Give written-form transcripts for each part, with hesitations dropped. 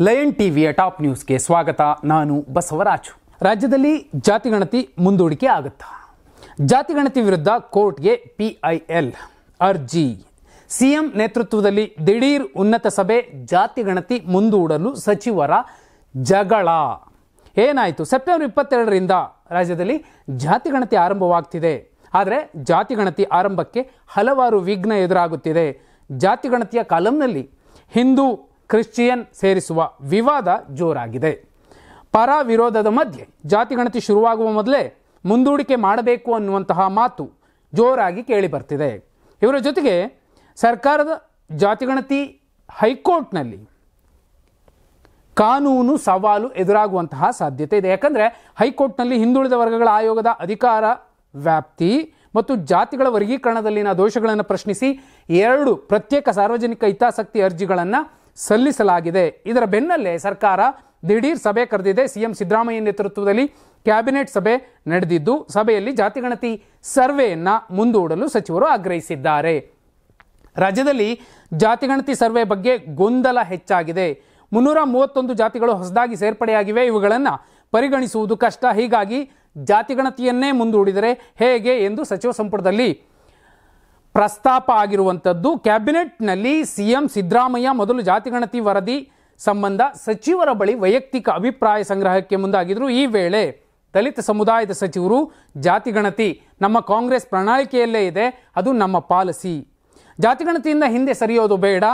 Lion ಟಿವಿಯ top ನ್ಯೂಸ್ಗೆ ಸ್ವಾಗತ. ನಾನು ಬಸವರಾಜು. ರಾಜ್ಯದಲ್ಲಿ ಜಾತಿಗಣತಿ ಮುಂದೂಡಿಕೆ ಆಗುತ್ತಾ? ಜಾತಿಗಣತಿ ವಿರುದ್ಧ ಕೋರ್ಟ್ಗೆ PIL ಅರ್ಜಿ. ಸಿಎಂ ನೇತೃತ್ವದಲ್ಲಿ ದಿಢೀರ್ ಉನ್ನತ ಸಭೆ, ಜಾತಿಗಣತಿ ಮುಂದೂಡಲು ಸಚಿವರ ಜಗಳ. ಏನಾಯಿತು? ಸೆಪ್ಟೆಂಬರ್ 22ರಿಂದ ರಾಜ್ಯದಲ್ಲಿ ಜಾತಿಗಣತಿ ಆರಂಭವಾಗ್ತಿದೆ. ಆದರೆ ಜಾತಿಗಣತಿ ಆರಂಭಕ್ಕೆ ಹಲವಾರು ವಿಘ್ನ ಎದುರಾಗುತ್ತಿದೆ. ಜಾತಿಗಣತಿಯ ಕಾಲಂನಲ್ಲಿ ಹಿಂದೂ ಕ್ರಿಶ್ಚಿಯನ್ ಸೇರಿಸುವ ವಿವಾದ ಜೋರಾಗಿದೆ. ಪರ ವಿರೋಧದ ಮಧ್ಯೆ ಜಾತಿಗಣತಿ ಶುರುವಾಗುವ ಮೊದಲೇ ಮುಂದೂಡಿಕೆ ಮಾಡಬೇಕು ಅನ್ನುವಂತಹ ಮಾತು ಜೋರಾಗಿ ಕೇಳಿ ಬರ್ತಿದೆ. ಇವರ ಜೊತೆಗೆ ಸರ್ಕಾರದ ಜಾತಿಗಣತಿ ಹೈಕೋರ್ಟ್ನಲ್ಲಿ ಕಾನೂನು ಸವಾಲು ಎದುರಾಗುವಂತಹ ಸಾಧ್ಯತೆ ಇದೆ. ಯಾಕಂದರೆ ಹೈಕೋರ್ಟ್ನಲ್ಲಿ ಹಿಂದುಳಿದ ವರ್ಗಗಳ ಆಯೋಗದ ಅಧಿಕಾರ ವ್ಯಾಪ್ತಿ ಮತ್ತು ಜಾತಿಗಳ ವರ್ಗೀಕರಣದಲ್ಲಿನ ದೋಷಗಳನ್ನು ಪ್ರಶ್ನಿಸಿ 2 ಪ್ರತ್ಯೇಕ ಸಾರ್ವಜನಿಕ ಹಿತಾಸಕ್ತಿ ಅರ್ಜಿಗಳನ್ನು ಸಲ್ಲಿಸಲಾಗಿದೆ. ಇದರ ಬೆನ್ನಲ್ಲೇ ಸರ್ಕಾರ ದಿಢೀರ್ ಸಭೆ ಕರೆದಿದೆ. ಸಿಎಂ ಸಿದ್ದರಾಮಯ್ಯ ನೇತೃತ್ವದಲ್ಲಿ ಕ್ಯಾಬಿನೆಟ್ ಸಭೆ ನಡೆದಿದ್ದು, ಸಭೆಯಲ್ಲಿ ಜಾತಿಗಣತಿ ಸರ್ವೆಯನ್ನು ಮುಂದೂಡಲು ಸಚಿವರು ಆಗ್ರಹಿಸಿದ್ದಾರೆ. ರಾಜ್ಯದಲ್ಲಿ ಜಾತಿಗಣತಿ ಸರ್ವೆ ಬಗ್ಗೆ ಗೊಂದಲ ಹೆಚ್ಚಾಗಿದೆ. 331 ಜಾತಿಗಳು ಹೊಸದಾಗಿ ಸೇರ್ಪಡೆಯಾಗಿವೆ. ಇವುಗಳನ್ನು ಪರಿಗಣಿಸುವುದು ಕಷ್ಟ. ಹೀಗಾಗಿ ಜಾತಿಗಣತಿಯನ್ನೇ ಮುಂದೂಡಿದರೆ ಹೇಗೆ ಎಂದು ಸಚಿವ ಸಂಪುಟದಲ್ಲಿ ಪ್ರಸ್ತಾಪ ಆಗಿರುವಂಥದ್ದು. ಕ್ಯಾಬಿನೆಟ್ನಲ್ಲಿ ಸಿಎಂ ಸಿದ್ದರಾಮಯ್ಯ ಮೊದಲು ಜಾತಿಗಣತಿ ವರದಿ ಸಂಬಂಧ ಸಚಿವರ ಬಳಿ ವೈಯಕ್ತಿಕ ಅಭಿಪ್ರಾಯ ಸಂಗ್ರಹಕ್ಕೆ ಮುಂದಾಗಿದ್ದರು. ಈ ವೇಳೆ ದಲಿತ ಸಮುದಾಯದ ಸಚಿವರು ಜಾತಿಗಣತಿ ನಮ್ಮ ಕಾಂಗ್ರೆಸ್ ಪ್ರಣಾಳಿಕೆಯಲ್ಲೇ ಇದೆ, ಅದು ನಮ್ಮ ಪಾಲಿಸಿ, ಜಾತಿಗಣತಿಯಿಂದ ಹಿಂದೆ ಸರಿಯೋದು ಬೇಡ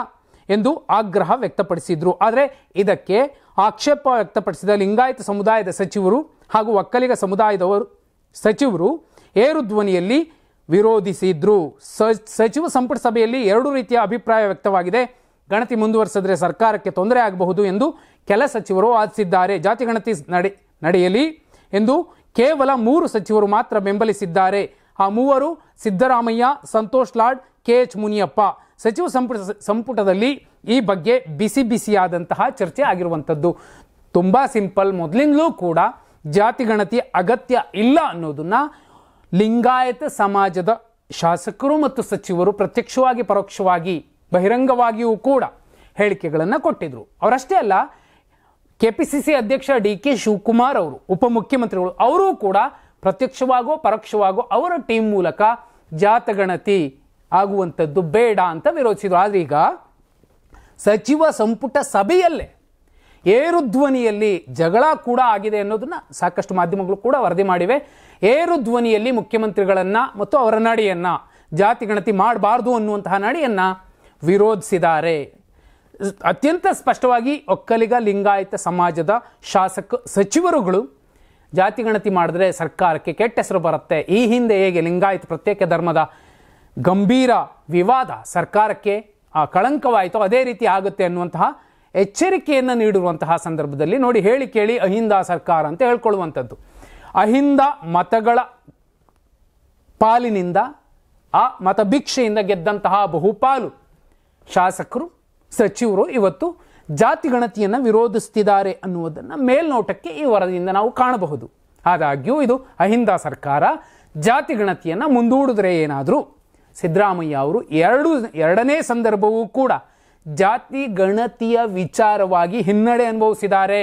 ಎಂದು ಆಗ್ರಹ ವ್ಯಕ್ತಪಡಿಸಿದ್ರು. ಆದರೆ ಇದಕ್ಕೆ ಆಕ್ಷೇಪ ವ್ಯಕ್ತಪಡಿಸಿದ ಲಿಂಗಾಯತ ಸಮುದಾಯದ ಸಚಿವರು ಹಾಗೂ ಒಕ್ಕಲಿಗ ಸಮುದಾಯದವರು ಸಚಿವರು ಏರು ಧ್ವನಿಯಲ್ಲಿ ವಿರೋಧಿಸಿದ್ರು. ಸಚಿವ ಸಂಪುಟ ಸಭೆಯಲ್ಲಿ 2 ರೀತಿಯ ಅಭಿಪ್ರಾಯ ವ್ಯಕ್ತವಾಗಿದೆ. ಗಣತಿ ಮುಂದುವರಿಸಿದ್ರೆ ಸರ್ಕಾರಕ್ಕೆ ತೊಂದರೆ ಆಗಬಹುದು ಎಂದು ಕೆಲ ಸಚಿವರು ವಾದಿಸಿದ್ದಾರೆ. ಜಾತಿಗಣತಿ ನಡೆಯಲಿ ಎಂದು ಕೇವಲ 3 ಸಚಿವರು ಮಾತ್ರ ಬೆಂಬಲಿಸಿದ್ದಾರೆ. ಆ 3 ಸಿದ್ದರಾಮಯ್ಯ, ಸಂತೋಷ್ ಲಾಡ್, KH ಮುನಿಯಪ್ಪ. ಸಚಿವ ಸಂಪುಟದಲ್ಲಿ ಈ ಬಗ್ಗೆ ಬಿಸಿಯಾದಂತಹ ಚರ್ಚೆ ಆಗಿರುವಂಥದ್ದು. ತುಂಬ ಸಿಂಪಲ್. ಮೊದಲಿಂದಲೂ ಕೂಡ ಜಾತಿಗಣತಿ ಅಗತ್ಯ ಇಲ್ಲ ಅನ್ನೋದನ್ನ ಲಿಂಗಾಯತ ಸಮಾಜದ ಶಾಸಕರು ಮತ್ತು ಸಚಿವರು ಪ್ರತ್ಯಕ್ಷವಾಗಿ ಪರೋಕ್ಷವಾಗಿ ಬಹಿರಂಗವಾಗಿಯೂ ಕೂಡ ಹೇಳಿಕೆಗಳನ್ನು ಕೊಟ್ಟಿದ್ರು. ಅವರಷ್ಟೇ ಅಲ್ಲ, KPCC ಅಧ್ಯಕ್ಷ DK ಶಿವಕುಮಾರ್ ಅವರು, ಉಪಮುಖ್ಯಮಂತ್ರಿಗಳು, ಅವರೂ ಕೂಡ ಪ್ರತ್ಯಕ್ಷವಾಗೋ ಪರೋಕ್ಷವಾಗೋ ಅವರ ಟೀಮ್ ಮೂಲಕ ಜಾತಿಗಣತಿ ಆಗುವಂಥದ್ದು ಬೇಡ ಅಂತ ವಿರೋಧಿಸಿದ್ರು. ಆದರೆ ಈಗ ಸಚಿವ ಸಂಪುಟ ಸಭೆಯಲ್ಲೇ ಏರು ಧ್ವನಿಯಲ್ಲಿ ಜಗಳ ಕೂಡ ಆಗಿದೆ ಅನ್ನೋದನ್ನ ಸಾಕಷ್ಟು ಮಾಧ್ಯಮಗಳು ಕೂಡ ವರದಿ ಮಾಡಿವೆ. ಏರು ಧ್ವನಿಯಲ್ಲಿ ಮುಖ್ಯಮಂತ್ರಿಗಳನ್ನ ಮತ್ತು ಅವರ ನಡೆಯನ್ನ, ಜಾತಿಗಣತಿ ಮಾಡಬಾರ್ದು ಅನ್ನುವಂತಹ ನಡೆಯನ್ನ ವಿರೋಧಿಸಿದ್ದಾರೆ. ಅತ್ಯಂತ ಸ್ಪಷ್ಟವಾಗಿ ಒಕ್ಕಲಿಗ ಲಿಂಗಾಯತ ಸಮಾಜದ ಸಚಿವರುಗಳು ಜಾತಿಗಣತಿ ಮಾಡಿದ್ರೆ ಸರ್ಕಾರಕ್ಕೆ ಕೆಟ್ಟ ಹೆಸರು ಬರುತ್ತೆ, ಈ ಹಿಂದೆ ಹೇಗೆ ಲಿಂಗಾಯತ ಪ್ರತ್ಯೇಕ ಧರ್ಮದ ಗಂಭೀರ ವಿವಾದ ಸರ್ಕಾರಕ್ಕೆ ಕಳಂಕವಾಯಿತು ಅದೇ ರೀತಿ ಆಗುತ್ತೆ ಅನ್ನುವಂತಹ ಎಚ್ಚರಿಕೆಯನ್ನು ನೀಡಿರುವಂತಹ ಸಂದರ್ಭದಲ್ಲಿ ನೋಡಿ, ಹೇಳಿ ಕೇಳಿ ಅಹಿಂದ ಸರ್ಕಾರ ಅಂತ ಹೇಳ್ಕೊಳ್ಳುವಂಥದ್ದು. ಅಹಿಂದ ಮತಗಳ ಪಾಲಿನಿಂದ, ಆ ಮತ ಭಿಕ್ಷೆಯಿಂದ ಗೆದ್ದಂತಹ ಬಹುಪಾಲು ಶಾಸಕರು ಸಚಿವರು ಇವತ್ತು ಜಾತಿಗಣತಿಯನ್ನು ವಿರೋಧಿಸ್ತಿದ್ದಾರೆ ಅನ್ನುವುದನ್ನು ಮೇಲ್ನೋಟಕ್ಕೆ ಈ ವರದಿಯಿಂದ ನಾವು ಕಾಣಬಹುದು. ಆದಾಗ್ಯೂ ಇದು ಅಹಿಂದ ಸರ್ಕಾರ. ಜಾತಿಗಣತಿಯನ್ನು ಮುಂದೂಡಿದ್ರೆ ಏನಾದರೂ ಸಿದ್ದರಾಮಯ್ಯ ಅವರು ಎರಡನೇ ಸಂದರ್ಭವೂ ಕೂಡ ಜಾತಿ ಗಣತಿಯ ವಿಚಾರವಾಗಿ ಹಿನ್ನಡೆ ಅನುಭವಿಸಿದ್ದಾರೆ.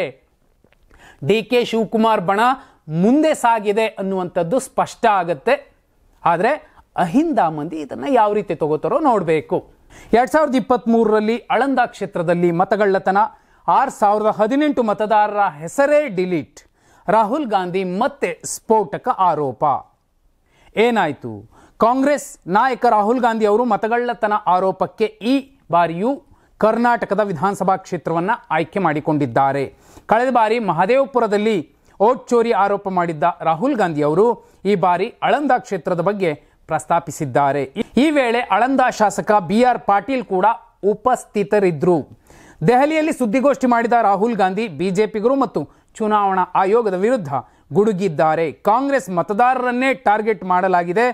DK ಶಿವಕುಮಾರ್ ಬಣ ಮುಂದೆ ಸಾಗಿದೆ ಅನ್ನುವಂಥದ್ದು ಸ್ಪಷ್ಟ ಆಗುತ್ತೆ. ಆದರೆ ಅಹಿಂದ ಮಂದಿ ಇದನ್ನು ಯಾವ ರೀತಿ ತಗೋತಾರೋ ನೋಡಬೇಕು. 2023ರಲ್ಲಿ ಆಳಂದ ಕ್ಷೇತ್ರದಲ್ಲಿ ಮತಗಳ್ಳತನ, 6018 ಮತದಾರರ ಹೆಸರೇ ಡಿಲೀಟ್. ರಾಹುಲ್ ಗಾಂಧಿ ಮತ್ತೆ ಸ್ಫೋಟಕ ಆರೋಪ. ಏನಾಯಿತು? ಕಾಂಗ್ರೆಸ್ ನಾಯಕ ರಾಹುಲ್ ಗಾಂಧಿ ಅವರು ಮತಗಳ್ಳತನ ಆರೋಪಕ್ಕೆ ಈ ಬಾರಿಯೂ ಕರ್ನಾಟಕದ ವಿಧಾನಸಭಾ ಕ್ಷೇತ್ರವನ್ನು ಆಯ್ಕೆ ಮಾಡಿಕೊಂಡಿದ್ದಾರೆ. ಕಳೆದ ಬಾರಿ ಮಹದೇವಪುರದಲ್ಲಿ ಓಟ್ ಚೋರಿ ಆರೋಪ ಮಾಡಿದ್ದ ರಾಹುಲ್ ಗಾಂಧಿ ಅವರು ಈ ಬಾರಿ ಆಳಂದ ಕ್ಷೇತ್ರದ ಬಗ್ಗೆ ಪ್ರಸ್ತಾಪಿಸಿದ್ದಾರೆ. ಈ ವೇಳೆ ಆಳಂದ ಶಾಸಕ BR ಪಾಟೀಲ್ ಕೂಡ ಉಪಸ್ಥಿತರಿದ್ದರು. ದೆಹಲಿಯಲ್ಲಿ ಸುದ್ದಿಗೋಷ್ಠಿ ಮಾಡಿದ ರಾಹುಲ್ ಗಾಂಧಿ ಬಿಜೆಪಿಗರು ಮತ್ತು ಚುನಾವಣಾ ಆಯೋಗದ ವಿರುದ್ಧ ಗುಡುಗಿದ್ದಾರೆ. ಕಾಂಗ್ರೆಸ್ ಮತದಾರರನ್ನೇ ಟಾರ್ಗೆಟ್ ಮಾಡಲಾಗಿದೆ,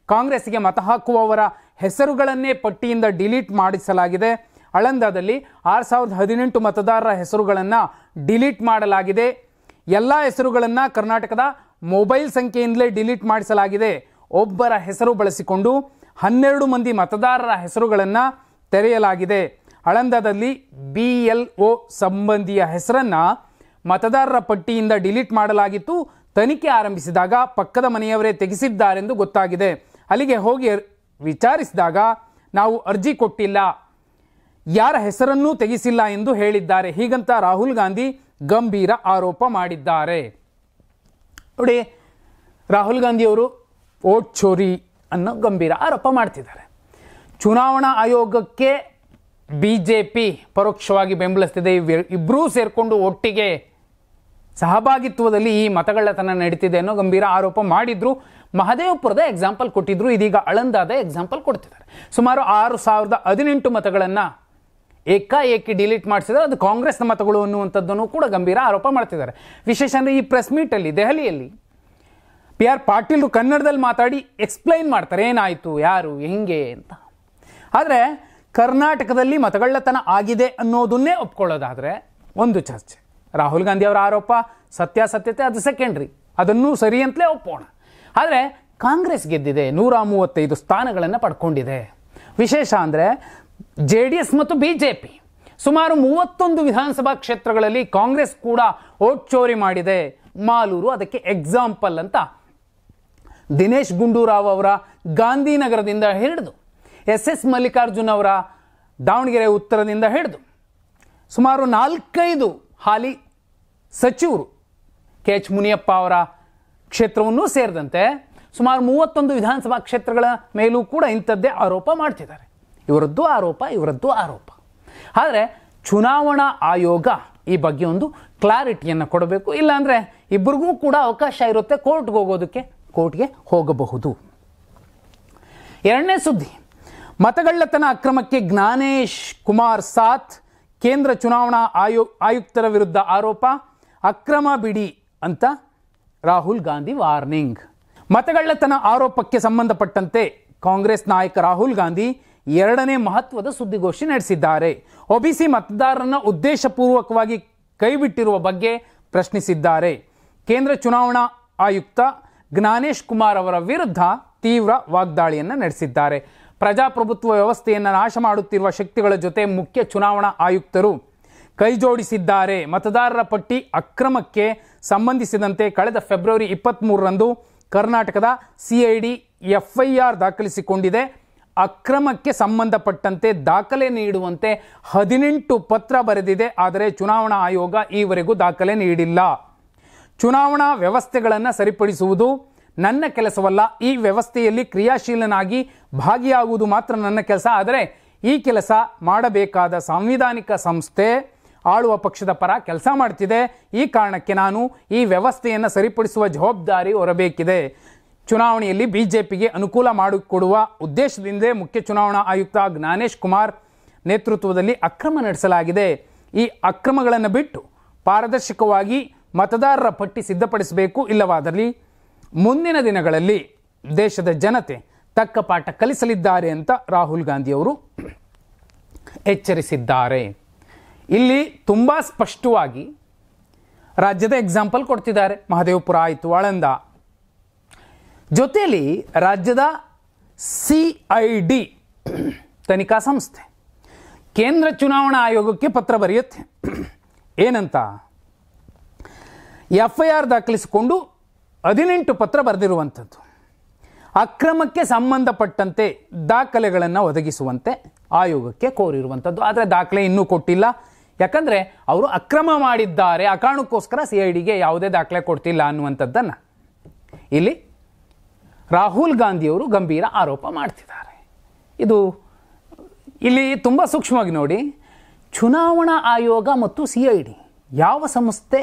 ಕಾಂಗ್ರೆಸ್ಗೆ ಮತ ಹಾಕುವವರ ಹೆಸರುಗಳನ್ನೇ ಪಟ್ಟಿಯಿಂದ ಡಿಲೀಟ್ ಮಾಡಿಸಲಾಗಿದೆ. ಆಳಂದದಲ್ಲಿ 6018 ಮತದಾರರ ಹೆಸರುಗಳನ್ನು ಡಿಲೀಟ್ ಮಾಡಲಾಗಿದೆ. ಎಲ್ಲ ಹೆಸರುಗಳನ್ನು ಕರ್ನಾಟಕದ ಮೊಬೈಲ್ ಸಂಖ್ಯೆಯಿಂದಲೇ ಡಿಲೀಟ್ ಮಾಡಿಸಲಾಗಿದೆ. ಒಬ್ಬರ ಹೆಸರು ಬಳಸಿಕೊಂಡು 12 ಮಂದಿ ಮತದಾರರ ಹೆಸರುಗಳನ್ನು ತೆರೆಯಲಾಗಿದೆ. ಆಳಂದದಲ್ಲಿ BLO ಸಂಬಂಧಿಯ ಹೆಸರನ್ನು ಮತದಾರರ ಪಟ್ಟಿಯಿಂದ ಡಿಲೀಟ್ ಮಾಡಲಾಗಿತ್ತು. ತನಿಖೆ ಆರಂಭಿಸಿದಾಗ ಪಕ್ಕದ ಮನೆಯವರೇ ತೆಗೆಸಿದ್ದಾರೆಂದು ಗೊತ್ತಾಗಿದೆ. ಅಲ್ಲಿಗೆ ಹೋಗಿ ವಿಚಾರಿಸಿದಾಗ ನಾವು ಅರ್ಜಿ ಕೊಟ್ಟಿಲ್ಲ, ಯಾರ ಹೆಸರನ್ನೂ ತೆಗೆಸಿಲ್ಲ ಎಂದು ಹೇಳಿದ್ದಾರೆ. ಹೀಗಂತ ರಾಹುಲ್ ಗಾಂಧಿ ಗಂಭೀರ ಆರೋಪ ಮಾಡಿದ್ದಾರೆ. ನೋಡಿ, ರಾಹುಲ್ ಗಾಂಧಿಯವರು ವೋಟ್ ಚೋರಿ ಅನ್ನೋ ಗಂಭೀರ ಆರೋಪ ಮಾಡ್ತಿದ್ದಾರೆ. ಚುನಾವಣಾ ಆಯೋಗಕ್ಕೆ BJP ಪರೋಕ್ಷವಾಗಿ ಬೆಂಬಲಿಸ್ತಿದೆ. ಇಬ್ಬರೂ ಸೇರಿಕೊಂಡು ಒಟ್ಟಿಗೆ ಸಹಭಾಗಿತ್ವದಲ್ಲಿ ಈ ಮತಗಳ್ಳತನ ನಡೀತಿದೆ ಅನ್ನೋ ಗಂಭೀರ ಆರೋಪ ಮಾಡಿದ್ರು. ಮಹದೇವಪುರದ ಎಕ್ಸಾಂಪಲ್ ಕೊಟ್ಟಿದ್ರು, ಇದೀಗ ಆಳಂದದ ಎಕ್ಸಾಂಪಲ್ ಕೊಡ್ತಿದ್ದಾರೆ. ಸುಮಾರು 6018 ಮತಗಳನ್ನು ಏಕಾಏಕಿ ಡಿಲೀಟ್ ಮಾಡಿಸಿದ್ರೆ ಅದು ಕಾಂಗ್ರೆಸ್ನ ಮತಗಳು ಅನ್ನುವಂಥದ್ದನ್ನು ಕೂಡ ಗಂಭೀರ ಆರೋಪ ಮಾಡ್ತಿದ್ದಾರೆ. ವಿಶೇಷ ಅಂದರೆ ಈ ಪ್ರೆಸ್ ಮೀಟಲ್ಲಿ ದೆಹಲಿಯಲ್ಲಿ PR ಪಾಟೀಲ್ರು ಕನ್ನಡದಲ್ಲಿ ಮಾತಾಡಿ ಎಕ್ಸ್ಪ್ಲೈನ್ ಮಾಡ್ತಾರೆ ಏನಾಯಿತು, ಯಾರು, ಹೆಂಗೆ ಅಂತ. ಆದರೆ ಕರ್ನಾಟಕದಲ್ಲಿ ಮತಗಳ್ಳತನ ಆಗಿದೆ ಅನ್ನೋದನ್ನೇ ಒಪ್ಕೊಳ್ಳೋದಾದರೆ ಒಂದು ಚರ್ಚೆ. ರಾಹುಲ್ ಗಾಂಧಿ ಅವರ ಆರೋಪ ಸತ್ಯಾಸತ್ಯತೆ ಅದು ಸೆಕೆಂಡ್ರಿ, ಅದನ್ನು ಸರಿ ಅಂತಲೇ ಒಪ್ಪೋಣ. ಆದರೆ ಕಾಂಗ್ರೆಸ್ ಗೆದ್ದಿದೆ, 135 ಸ್ಥಾನಗಳನ್ನು ಪಡ್ಕೊಂಡಿದೆ. ವಿಶೇಷ ಅಂದರೆ JDS ಮತ್ತು BJP ಸುಮಾರು 31 ವಿಧಾನಸಭಾ ಕ್ಷೇತ್ರಗಳಲ್ಲಿ ಕಾಂಗ್ರೆಸ್ ಕೂಡ ವೋಟ್ ಚೋರಿ ಮಾಡಿದೆ. ಮಾಲೂರು ಅದಕ್ಕೆ ಎಕ್ಸಾಂಪಲ್ ಅಂತ ದಿನೇಶ್ ಗುಂಡೂರಾವ್ ಅವರ ಗಾಂಧಿನಗರದಿಂದ ಹಿಡಿದು SS ಮಲ್ಲಿಕಾರ್ಜುನ್ ಅವರ ದಾವಣಗೆರೆ ಉತ್ತರದಿಂದ ಹಿಡಿದು ಸುಮಾರು 4-5 ಹಾಲಿ ಸಚಿವರು KH ಮುನಿಯಪ್ಪ ಅವರ ಕ್ಷೇತ್ರವನ್ನು ಸೇರಿದಂತೆ ಸುಮಾರು 31 ವಿಧಾನಸಭಾ ಕ್ಷೇತ್ರಗಳ ಮೇಲೂ ಕೂಡ ಇಂಥದ್ದೇ ಆರೋಪ ಮಾಡ್ತಿದ್ದಾರೆ. ಇವರದ್ದು ಆರೋಪ. ಆದರೆ ಚುನಾವಣಾ ಆಯೋಗ ಈ ಬಗ್ಗೆ ಒಂದು ಕ್ಲಾರಿಟಿಯನ್ನು ಕೊಡಬೇಕು. ಇಲ್ಲಾಂದರೆ ಇಬ್ಬರಿಗೂ ಕೂಡ ಅವಕಾಶ ಇರುತ್ತೆ ಕೋರ್ಟ್ಗೆ ಹೋಗಬಹುದು. ಎರಡನೇ ಸುದ್ದಿ, ಮತಗಳ್ಳತನ ಅಕ್ರಮಕ್ಕೆ ಜ್ಞಾನೇಶ್ ಕುಮಾರ್ ಸಾಥ್, ಕೇಂದ್ರ ಚುನಾವಣಾ ಆಯುಕ್ತರ ವಿರುದ್ಧ ಆರೋಪ, ಅಕ್ರಮ ಬಿಡಿ ಅಂತ ರಾಹುಲ್ ಗಾಂಧಿ ವಾರ್ನಿಂಗ್. ಮತಗಳ್ಳತನ ಆರೋಪಕ್ಕೆ ಸಂಬಂಧಪಟ್ಟಂತೆ ಕಾಂಗ್ರೆಸ್ ನಾಯಕ ರಾಹುಲ್ ಗಾಂಧಿ ಎರಡನೇ ಮಹತ್ವದ ಸುದ್ದಿಗೋಷ್ಠಿ ನಡೆಸಿದ್ದಾರೆ. OBC ಮತದಾರರನ್ನು ಉದ್ದೇಶಪೂರ್ವಕವಾಗಿ ಕೈಬಿಟ್ಟಿರುವ ಬಗ್ಗೆ ಪ್ರಶ್ನಿಸಿದ್ದಾರೆ. ಕೇಂದ್ರ ಚುನಾವಣಾ ಆಯುಕ್ತ ಜ್ಞಾನೇಶ್ ಕುಮಾರ್ ಅವರ ವಿರುದ್ಧ ತೀವ್ರ ವಾಗ್ದಾಳಿಯನ್ನು ನಡೆಸಿದ್ದಾರೆ. ಪ್ರಜಾಪ್ರಭುತ್ವ ವ್ಯವಸ್ಥೆಯನ್ನು ನಾಶ ಮಾಡುತ್ತಿರುವ ಶಕ್ತಿಗಳ ಜೊತೆ ಮುಖ್ಯ ಚುನಾವಣಾ ಆಯುಕ್ತರು ಕೈಜೋಡಿಸಿದ್ದಾರೆ. ಮತದಾರರ ಪಟ್ಟಿ ಅಕ್ರಮಕ್ಕೆ ಸಂಬಂಧಿಸಿದಂತೆ ಕಳೆದ ಫೆಬ್ರವರಿ 23ರಂದು ಕರ್ನಾಟಕದ CID FIR ದಾಖಲಿಸಿಕೊಂಡಿದೆ. ಅಕ್ರಮಕ್ಕೆ ಸಂಬಂಧಪಟ್ಟಂತೆ ದಾಖಲೆ ನೀಡುವಂತೆ 18 ಪತ್ರ ಬರೆದಿದೆ. ಆದರೆ ಚುನಾವಣಾ ಆಯೋಗ ಈವರೆಗೂ ದಾಖಲೆ ನೀಡಿಲ್ಲ. ಚುನಾವಣಾ ವ್ಯವಸ್ಥೆಗಳನ್ನು ಸರಿಪಡಿಸುವುದು ನನ್ನ ಕೆಲಸವಲ್ಲ, ಈ ವ್ಯವಸ್ಥೆಯಲ್ಲಿ ಕ್ರಿಯಾಶೀಲನಾಗಿ ಭಾಗಿಯಾಗುವುದು ಮಾತ್ರ ನನ್ನ ಕೆಲಸ. ಆದರೆ ಈ ಕೆಲಸ ಮಾಡಬೇಕಾದ ಸಾಂವಿಧಾನಿಕ ಸಂಸ್ಥೆ ಆಳುವ ಪಕ್ಷದ ಪರ ಕೆಲಸ ಮಾಡ್ತಿದೆ. ಈ ಕಾರಣಕ್ಕೆ ನಾನು ಈ ವ್ಯವಸ್ಥೆಯನ್ನು ಸರಿಪಡಿಸುವ ಜವಾಬ್ದಾರಿ ಹೊರಬೇಕಿದೆ. ಚುನಾವಣೆಯಲ್ಲಿ BJPಗೆ ಅನುಕೂಲ ಮಾಡಿಕೊಡುವ ಉದ್ದೇಶದಿಂದ ಮುಖ್ಯ ಚುನಾವಣಾ ಆಯುಕ್ತ ಜ್ಞಾನೇಶ್ ಕುಮಾರ್ ನೇತೃತ್ವದಲ್ಲಿ ಅಕ್ರಮ ನಡೆಸಲಾಗಿದೆ. ಈ ಅಕ್ರಮಗಳನ್ನು ಬಿಟ್ಟು ಪಾರದರ್ಶಕವಾಗಿ ಮತದಾರರ ಪಟ್ಟಿ ಸಿದ್ಧಪಡಿಸಬೇಕು. ಇಲ್ಲವಾದಲ್ಲಿ ಮುಂದಿನ ದಿನಗಳಲ್ಲಿ ದೇಶದ ಜನತೆ ತಕ್ಕ ಪಾಠ ಕಲಿಸಲಿದ್ದಾರೆ ಅಂತ ರಾಹುಲ್ ಗಾಂಧಿ ಅವರು ಎಚ್ಚರಿಸಿದ್ದಾರೆ. ಇಲ್ಲಿ ತುಂಬ ಸ್ಪಷ್ಟವಾಗಿ ರಾಜ್ಯದ ಎಕ್ಸಾಂಪಲ್ ಕೊಡ್ತಿದ್ದಾರೆ. ಮಹದೇವಪುರ ಆಯಿತು, ಆಳಂದ. ಜೊತೆಯಲ್ಲಿ ರಾಜ್ಯದ CID ತನಿಖಾ ಸಂಸ್ಥೆ ಕೇಂದ್ರ ಚುನಾವಣಾ ಆಯೋಗಕ್ಕೆ ಪತ್ರ ಬರೆಯುತ್ತೆ. ಏನಂತ? FIR ದಾಖಲಿಸಿಕೊಂಡು 18 ಪತ್ರ ಬರೆದಿರುವಂಥದ್ದು. ಅಕ್ರಮಕ್ಕೆ ಸಂಬಂಧಪಟ್ಟಂತೆ ದಾಖಲೆಗಳನ್ನು ಒದಗಿಸುವಂತೆ ಆಯೋಗಕ್ಕೆ ಕೋರಿರುವಂಥದ್ದು. ಆದರೆ ದಾಖಲೆ ಇನ್ನೂ ಕೊಟ್ಟಿಲ್ಲ. ಯಾಕಂದರೆ ಅವರು ಅಕ್ರಮ ಮಾಡಿದ್ದಾರೆ, ಆ ಕಾರಣಕ್ಕೋಸ್ಕರ CIDಗೆ ಯಾವುದೇ ದಾಖಲೆ ಕೊಡ್ತಿಲ್ಲ ಅನ್ನುವಂಥದ್ದನ್ನು ಇಲ್ಲಿ ರಾಹುಲ್ ಗಾಂಧಿಯವರು ಗಂಭೀರ ಆರೋಪ ಮಾಡ್ತಿದ್ದಾರೆ. ಇದು ಇಲ್ಲಿ ತುಂಬ ಸೂಕ್ಷ್ಮವಾಗಿ ನೋಡಿ, ಚುನಾವಣಾ ಆಯೋಗ ಮತ್ತು CID ಯಾವ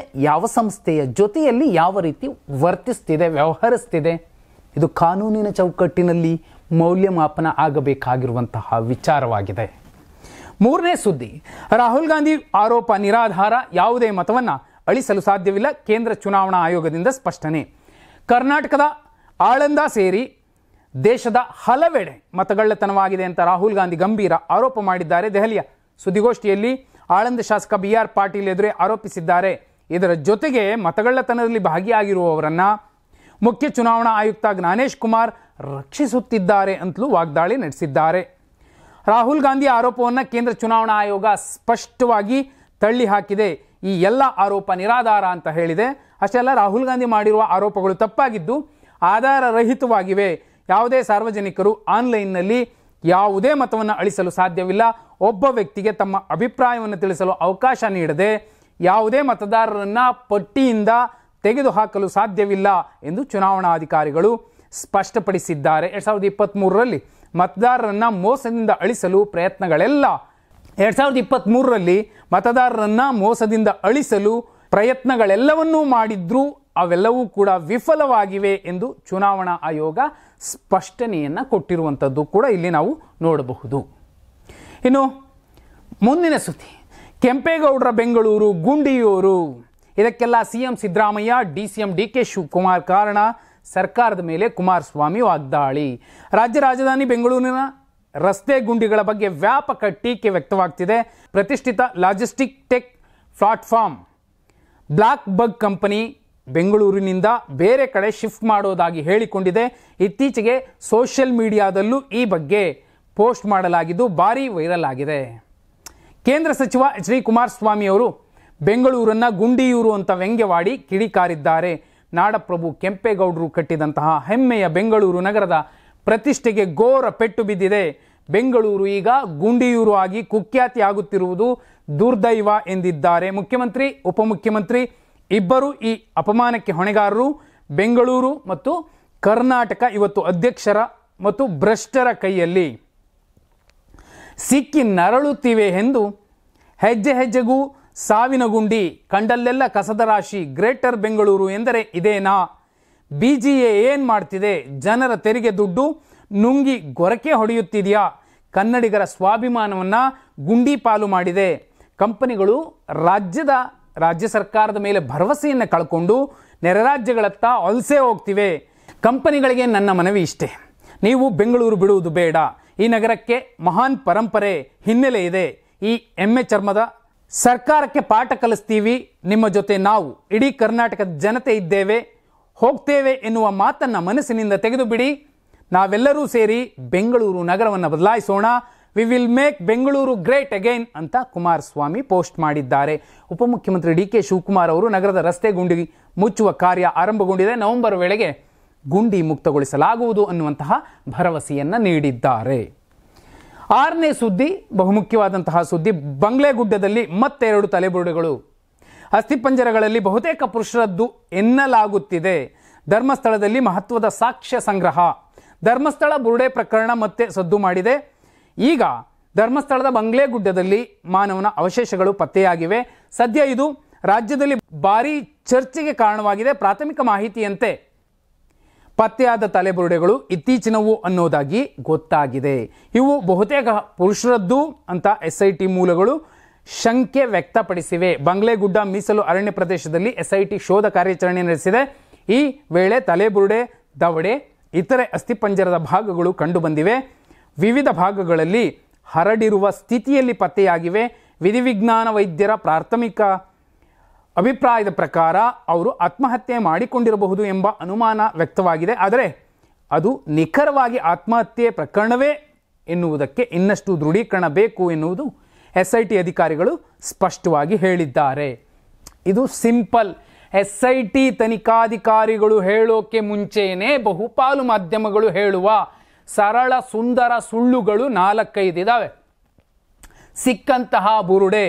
ಸಂಸ್ಥೆಯ ಜೊತೆಯಲ್ಲಿ ಯಾವ ರೀತಿ ವರ್ತಿಸ್ತಿದೆ, ವ್ಯವಹರಿಸ್ತಿದೆ, ಇದು ಕಾನೂನಿನ ಚೌಕಟ್ಟಿನಲ್ಲಿ ಮೌಲ್ಯಮಾಪನ ಆಗಬೇಕಾಗಿರುವಂತಹ ವಿಚಾರವಾಗಿದೆ. ಮೂರನೇ ಸುದ್ದಿ, ರಾಹುಲ್ ಗಾಂಧಿ ಆರೋಪ ನಿರಾಧಾರ, ಯಾವುದೇ ಮತವನ್ನು ಅಳಿಸಲು ಸಾಧ್ಯವಿಲ್ಲ, ಕೇಂದ್ರ ಚುನಾವಣಾ ಆಯೋಗದಿಂದ ಸ್ಪಷ್ಟನೆ. ಕರ್ನಾಟಕದ ಆಳಂದ ಸೇರಿ ದೇಶದ ಹಲವೆಡೆ ಮತಗಳ್ಳತನವಾಗಿದೆ ಅಂತ ರಾಹುಲ್ ಗಾಂಧಿ ಗಂಭೀರ ಆರೋಪ ಮಾಡಿದ್ದಾರೆ. ದೆಹಲಿಯ ಸುದ್ದಿಗೋಷ್ಠಿಯಲ್ಲಿ ಆಳಂದ ಶಾಸಕ BR ಪಾಟೀಲ್ ಎದುರೇ ಆರೋಪಿಸಿದ್ದಾರೆ. ಇದರ ಜೊತೆಗೆ ಮತಗಳ್ಳತನದಲ್ಲಿ ಭಾಗಿಯಾಗಿರುವವರನ್ನು ಮುಖ್ಯ ಚುನಾವಣಾ ಆಯುಕ್ತ ಜ್ಞಾನೇಶ್ ಕುಮಾರ್ ರಕ್ಷಿಸುತ್ತಿದ್ದಾರೆ ಅಂತಲೂ ವಾಗ್ದಾಳಿ ನಡೆಸಿದ್ದಾರೆ. ರಾಹುಲ್ ಗಾಂಧಿ ಆರೋಪವನ್ನು ಕೇಂದ್ರ ಚುನಾವಣಾ ಆಯೋಗ ಸ್ಪಷ್ಟವಾಗಿ ತಳ್ಳಿ ಹಾಕಿದೆ. ಈ ಎಲ್ಲ ಆರೋಪ ನಿರಾಧಾರ ಅಂತ ಹೇಳಿದೆ. ಅಷ್ಟೇ ಅಲ್ಲ, ರಾಹುಲ್ ಗಾಂಧಿ ಮಾಡಿರುವ ಆರೋಪಗಳು ತಪ್ಪಾಗಿದ್ದು ಆಧಾರ ರಹಿತವಾಗಿವೆ. ಯಾವುದೇ ಸಾರ್ವಜನಿಕರು ಆನ್ಲೈನ್ನಲ್ಲಿ ಯಾವುದೇ ಮತವನ್ನು ಅಳಿಸಲು ಸಾಧ್ಯವಿಲ್ಲ. ಒಬ್ಬ ವ್ಯಕ್ತಿಗೆ ತಮ್ಮ ಅಭಿಪ್ರಾಯವನ್ನು ತಿಳಿಸಲು ಅವಕಾಶ ನೀಡದೆ ಯಾವುದೇ ಮತದಾರರನ್ನ ಪಟ್ಟಿಯಿಂದ ತೆಗೆದುಹಾಕಲು ಸಾಧ್ಯವಿಲ್ಲ ಎಂದು ಚುನಾವಣಾಧಿಕಾರಿಗಳು ಸ್ಪಷ್ಟಪಡಿಸಿದ್ದಾರೆ. 2023ರಲ್ಲಿ ಮತದಾರರನ್ನ ಮೋಸದಿಂದ ಅಳಿಸಲು ಪ್ರಯತ್ನಗಳೆಲ್ಲ 2023ರಲ್ಲಿ ಮತದಾರರನ್ನ ಮೋಸದಿಂದ ಅಳಿಸಲು ಪ್ರಯತ್ನಗಳೆಲ್ಲವನ್ನೂ ಮಾಡಿದ್ರೂ ಅವೆಲ್ಲವೂ ಕೂಡ ವಿಫಲವಾಗಿವೆ ಎಂದು ಚುನಾವಣಾ ಆಯೋಗ ಸ್ಪಷ್ಟನೆಯನ್ನು ಕೊಟ್ಟಿರುವಂಥದ್ದು ಕೂಡ ಇಲ್ಲಿ ನಾವು ನೋಡಬಹುದು. ಇನ್ನು ಮುಂದಿನ ಸುದ್ದಿ, ಕೆಂಪೇಗೌಡರ ಬೆಂಗಳೂರು ಗುಂಡಿಯೂರು. ಇದಕ್ಕೆಲ್ಲ CM Siddaramaiah, DCM D K Shivakumar ಕಾರಣ. ಸರ್ಕಾರದ ಮೇಲೆ ಕುಮಾರಸ್ವಾಮಿ ವಾಗ್ದಾಳಿ. ರಾಜ್ಯ ರಾಜಧಾನಿ ಬೆಂಗಳೂರಿನ ರಸ್ತೆ ಗುಂಡಿಗಳ ಬಗ್ಗೆ ವ್ಯಾಪಕ ಟೀಕೆ ವ್ಯಕ್ತವಾಗ್ತಿದೆ. ಪ್ರತಿಷ್ಠಿತ ಲಾಜಿಸ್ಟಿಕ್ ಟೆಕ್ ಪ್ಲಾಟ್ಫಾರ್ಮ್ ಬ್ಲಾಕ್ ಬಗ್ ಕಂಪನಿ ಬೆಂಗಳೂರಿನಿಂದ ಬೇರೆ ಕಡೆ ಶಿಫ್ಟ್ ಮಾಡೋದಾಗಿ ಹೇಳಿಕೊಂಡಿದೆ. ಇತ್ತೀಚೆಗೆ ಸೋಷಿಯಲ್ ಮೀಡಿಯಾದಲ್ಲೂ ಈ ಬಗ್ಗೆ ಪೋಸ್ಟ್ ಮಾಡಲಾಗಿದ್ದು ಭಾರೀ ವೈರಲ್ ಆಗಿದೆ. ಕೇಂದ್ರ ಸಚಿವ ಎಚ್ ಡಿ ಕುಮಾರಸ್ವಾಮಿ ಅವರು ಬೆಂಗಳೂರನ್ನ ಗುಂಡಿಯೂರು ಅಂತ ವ್ಯಂಗ್ಯವಾಡಿ ಕಿಡಿಕಾರಿದ್ದಾರೆ. ನಾಡಪ್ರಭು ಕೆಂಪೇಗೌಡರು ಕಟ್ಟಿದಂತಹ ಹೆಮ್ಮೆಯ ಬೆಂಗಳೂರು ನಗರದ ಪ್ರತಿಷ್ಠೆಗೆ ಘೋರ ಪೆಟ್ಟು ಬಿದ್ದಿದೆ. ಬೆಂಗಳೂರು ಈಗ ಗುಂಡಿಯೂರು ಆಗಿ ಕುಖ್ಯಾತಿಯಾಗುತ್ತಿರುವುದು ದುರ್ದೈವ ಎಂದಿದ್ದಾರೆ. ಮುಖ್ಯಮಂತ್ರಿ, ಉಪಮುಖ್ಯಮಂತ್ರಿ ಇಬ್ಬರು ಈ ಅಪಮಾನಕ್ಕೆ ಹೊಣೆಗಾರರು. ಬೆಂಗಳೂರು ಮತ್ತು ಕರ್ನಾಟಕ ಇವತ್ತು ಅಧ್ಯಕ್ಷರ ಮತ್ತು ಭ್ರಷ್ಟರ ಕೈಯಲ್ಲಿ ಸಿಕ್ಕಿ ನರಳುತ್ತಿವೆ ಎಂದು ಹೆಜ್ಜೆ ಹೆಜ್ಜೆಗೂ ಸಾವಿನ ಗುಂಡಿ, ಕಂಡಲ್ಲೆಲ್ಲ ಕಸದ ರಾಶಿ. ಗ್ರೇಟರ್ ಬೆಂಗಳೂರು ಎಂದರೆ ಇದೇನಾ? BGA ಏನ್ ಮಾಡ್ತಿದೆ? ಜನರ ತೆರಿಗೆ ದುಡ್ಡು ನುಂಗಿ ಗೊರಕೆ ಹೊಡೆಯುತ್ತಿದೆಯಾ? ಕನ್ನಡಿಗರ ಸ್ವಾಭಿಮಾನವನ್ನ ಗುಂಡಿ ಪಾಲು ಮಾಡಿದೆ. ಕಂಪನಿಗಳು ರಾಜ್ಯ ಸರ್ಕಾರದ ಮೇಲೆ ಭರವಸೆಯನ್ನು ಕಳ್ಕೊಂಡು ನೆರೆ ರಾಜ್ಯಗಳತ್ತ ವಲಸೆ ಹೋಗ್ತಿವೆ. ಕಂಪನಿಗಳಿಗೆ ನನ್ನ ಮನವಿ ಇಷ್ಟೇ, ನೀವು ಬೆಂಗಳೂರು ಬಿಡುವುದು ಬೇಡ. ಈ ನಗರಕ್ಕೆ ಮಹಾನ್ ಪರಂಪರೆ, ಹಿನ್ನೆಲೆ ಇದೆ. ಈ ಎಮ್ಮೆ ಚರ್ಮದ ಸರ್ಕಾರಕ್ಕೆ ಪಾಠ ಕಲಿಸ್ತೀವಿ. ನಿಮ್ಮ ಜೊತೆ ನಾವು ಇಡೀ ಕರ್ನಾಟಕದ ಜನತೆ ಇದ್ದೇವೆ, ಹೋಗ್ತೇವೆ ಎನ್ನುವ ಮಾತನ್ನ ಮನಸ್ಸಿನಿಂದ ತೆಗೆದು ಬಿಡಿ. ನಾವೆಲ್ಲರೂ ಸೇರಿ ಬೆಂಗಳೂರು ನಗರವನ್ನು ಬದಲಾಯಿಸೋಣ. We will make Bengaluru great again ಅಂತ ಕುಮಾರಸ್ವಾಮಿ ಪೋಸ್ಟ್ ಮಾಡಿದ್ದಾರೆ. ಉಪಮುಖ್ಯಮಂತ್ರಿ ಡಿಕೆ ಶಿವಕುಮಾರ್ ಅವರು ನಗರದ ರಸ್ತೆ ಗುಂಡಿ ಮುಚ್ಚುವ ಕಾರ್ಯ ಆರಂಭಗೊಂಡಿದೆ, ನವೆಂಬರ್ ವೇಳೆಗೆ ಗುಂಡಿ ಮುಕ್ತಗೊಳಿಸಲಾಗುವುದು ಅನ್ನುವಂತಹ ಭರವಸೆಯನ್ನ ನೀಡಿದ್ದಾರೆ. 6ನೇ ಸುದ್ದಿ, ಬಹುಮುಖ್ಯವಾದಂತಹ ಸುದ್ದಿ, ಬಂಗ್ಲೆಗುಡ್ಡದಲ್ಲಿ ಮತ್ತೆ 2 ತಲೆಬುರುಡೆಗಳು. ಅಸ್ಥಿಪಂಜರಗಳಲ್ಲಿ ಬಹುತೇಕ ಪುರುಷರದ್ದು ಎನ್ನಲಾಗುತ್ತಿದೆ. ಧರ್ಮಸ್ಥಳದಲ್ಲಿ ಮಹತ್ವದ ಸಾಕ್ಷ್ಯ ಸಂಗ್ರಹ. ಧರ್ಮಸ್ಥಳ ಬುರುಡೆ ಪ್ರಕರಣ ಮತ್ತೆ ಸದ್ದು ಮಾಡಿದೆ. ಈಗ ಧರ್ಮಸ್ಥಳದ ಬಂಗ್ಲೆಗುಡ್ಡದಲ್ಲಿ ಮಾನವನ ಅವಶೇಷಗಳು ಪತ್ತೆಯಾಗಿವೆ. ಸದ್ಯ ಇದು ರಾಜ್ಯದಲ್ಲಿ ಭಾರೀ ಚರ್ಚೆಗೆ ಕಾರಣವಾಗಿದೆ. ಪ್ರಾಥಮಿಕ ಮಾಹಿತಿಯಂತೆ ಪತ್ತೆಯಾದ ತಲೆಬುರುಡೆಗಳು ಇತ್ತೀಚಿನವು ಅನ್ನೋದಾಗಿ ಗೊತ್ತಾಗಿದೆ. ಇವು ಬಹುತೇಕ ಪುರುಷರದ್ದು ಅಂತ SIT ಮೂಲಗಳು ಶಂಕೆ ವ್ಯಕ್ತಪಡಿಸಿವೆ. ಬಂಗ್ಲೆಗುಡ್ಡ ಮೀಸಲು ಅರಣ್ಯ ಪ್ರದೇಶದಲ್ಲಿ SIT ಶೋಧ ಕಾರ್ಯಾಚರಣೆ ನಡೆಸಿದೆ. ಈ ವೇಳೆ ತಲೆಬುರುಡೆ, ದವಡೆ, ಇತರೆ ಅಸ್ಥಿಪಂಜರದ ಭಾಗಗಳು ಕಂಡುಬಂದಿವೆ. ವಿವಿಧ ಭಾಗಗಳಲ್ಲಿ ಹರಡಿರುವ ಸ್ಥಿತಿಯಲ್ಲಿ ಪತ್ತೆಯಾಗಿವೆ. ವಿಧಿವಿಜ್ಞಾನ ವೈದ್ಯರ ಪ್ರಾಥಮಿಕ ಅಭಿಪ್ರಾಯದ ಪ್ರಕಾರ ಅವರು ಆತ್ಮಹತ್ಯೆ ಮಾಡಿಕೊಂಡಿರಬಹುದು ಎಂಬ ಅನುಮಾನ ವ್ಯಕ್ತವಾಗಿದೆ. ಆದರೆ ಅದು ನಿಖರವಾಗಿ ಆತ್ಮಹತ್ಯೆ ಪ್ರಕರಣವೇ ಎನ್ನುವುದಕ್ಕೆ ಇನ್ನಷ್ಟು ದೃಢೀಕರಣ ಬೇಕು ಎನ್ನುವುದು SIT ಅಧಿಕಾರಿಗಳು ಸ್ಪಷ್ಟವಾಗಿ ಹೇಳಿದ್ದಾರೆ. ಇದು ಸಿಂಪಲ್. SIT ತನಿಖಾಧಿಕಾರಿಗಳು ಹೇಳೋಕೆ ಮುಂಚೆನೇ ಬಹುಪಾಲು ಮಾಧ್ಯಮಗಳು ಹೇಳುವ ಸರಳ ಸುಂದರ ಸುಳ್ಳುಗಳು 4-5 ಇದಾವೆ. ಸಿಕ್ಕಂತಹ ಬುರುಡೆ